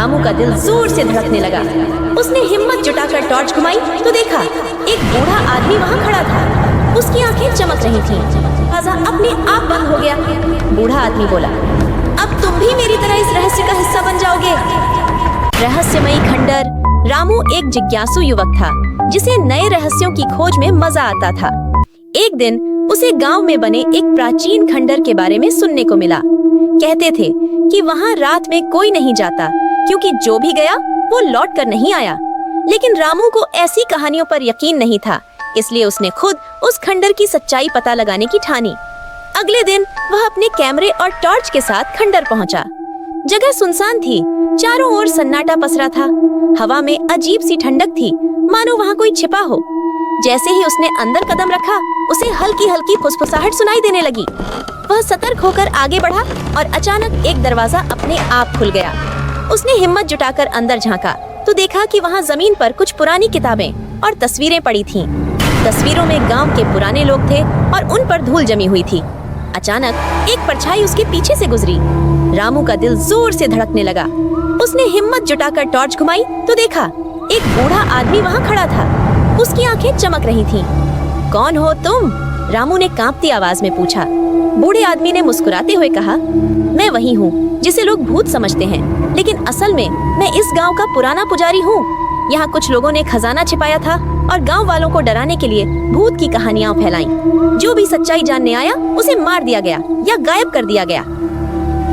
रामू का दिल जोर से धड़कने लगा। उसने हिम्मत जुटाकर टॉर्च घुमाई तो देखा एक बूढ़ा आदमी वहाँ खड़ा था। उसकी आंखें चमक रही थीं। दरवाजा अपने आप बंद हो गया। बूढ़ा आदमी बोला, अब तुम भी मेरी तरह इस रहस्य का हिस्सा बन जाओगे। रहस्यमयी खंडर। रामू एक जिज्ञासु युवक था जिसे नए रहस्यों की खोज में मजा आता था। एक दिन उसे गांव में बने एक प्राचीन खंडर के बारे में सुनने को मिला। कहते थे कि वहां रात में कोई नहीं जाता क्योंकि जो भी गया वो लौट कर नहीं आया। लेकिन रामू को ऐसी कहानियों पर यकीन नहीं था, इसलिए उसने खुद उस खंडर की सच्चाई पता लगाने की ठानी। अगले दिन वह अपने कैमरे और टॉर्च के साथ खंडर पहुंचा। जगह सुनसान थी, चारों ओर सन्नाटा पसरा था। हवा में अजीब सी ठंडक थी, मानो वहाँ कोई छिपा हो। जैसे ही उसने अंदर कदम रखा, उसे हल्की हल्की फुसफुसाहट सुनाई देने लगी। वह सतर्क होकर आगे बढ़ा और अचानक एक दरवाजा अपने आप खुल गया। उसने हिम्मत जुटाकर अंदर झांका तो देखा कि वहाँ जमीन पर कुछ पुरानी किताबें और तस्वीरें पड़ी थीं। तस्वीरों में गांव के पुराने लोग थे और उन पर धूल जमी हुई थी। अचानक एक परछाई उसके पीछे से गुजरी। रामू का दिल जोर से धड़कने लगा। उसने हिम्मत जुटाकर टॉर्च घुमाई तो देखा एक बूढ़ा आदमी वहाँ खड़ा था। उसकी आंखें चमक रही थीं। कौन हो तुम? रामू ने कांपती आवाज में पूछा। बूढ़े आदमी ने मुस्कुराते हुए कहा, मैं वही हूँ जिसे लोग भूत समझते हैं, लेकिन असल में मैं इस गांव का पुराना पुजारी हूँ। यहाँ कुछ लोगों ने खजाना छिपाया था और गांव वालों को डराने के लिए भूत की कहानियां फैलाईं। जो भी सच्चाई जानने आया उसे मार दिया गया या गायब कर दिया गया।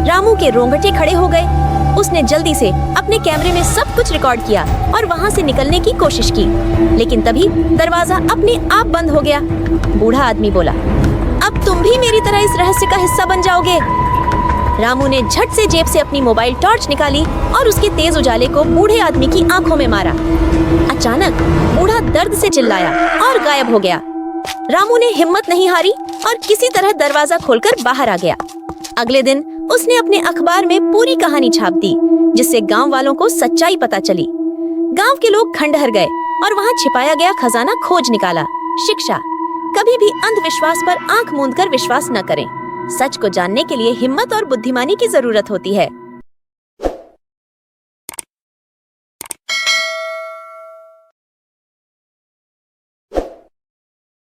रामू के रोंगटे खड़े हो गए। उसने जल्दी से अपने कैमरे में सब कुछ रिकॉर्ड किया और वहाँ से निकलने की कोशिश की, लेकिन तभी दरवाजा अपने आप बंद हो गया। बूढ़ा आदमी बोला, अब तुम भी मेरी तरह इस रहस्य का हिस्सा बन जाओगे। रामू ने झट से जेब से अपनी मोबाइल टॉर्च निकाली और उसके तेज उजाले को बूढ़े आदमी की आंखों में मारा। अचानक बूढ़ा दर्द से चिल्लाया और गायब हो गया। रामू ने हिम्मत नहीं हारी और किसी तरह दरवाजा खोलकर बाहर आ गया। अगले दिन उसने अपने अखबार में पूरी कहानी छाप दी, जिससे गांव वालों को सच्चाई पता चली। गांव के लोग खंडहर गए और वहां छिपाया गया खजाना खोज निकाला। शिक्षा, कभी भी अंधविश्वास पर आंख मूंदकर विश्वास न करें। सच को जानने के लिए हिम्मत और बुद्धिमानी की जरूरत होती है।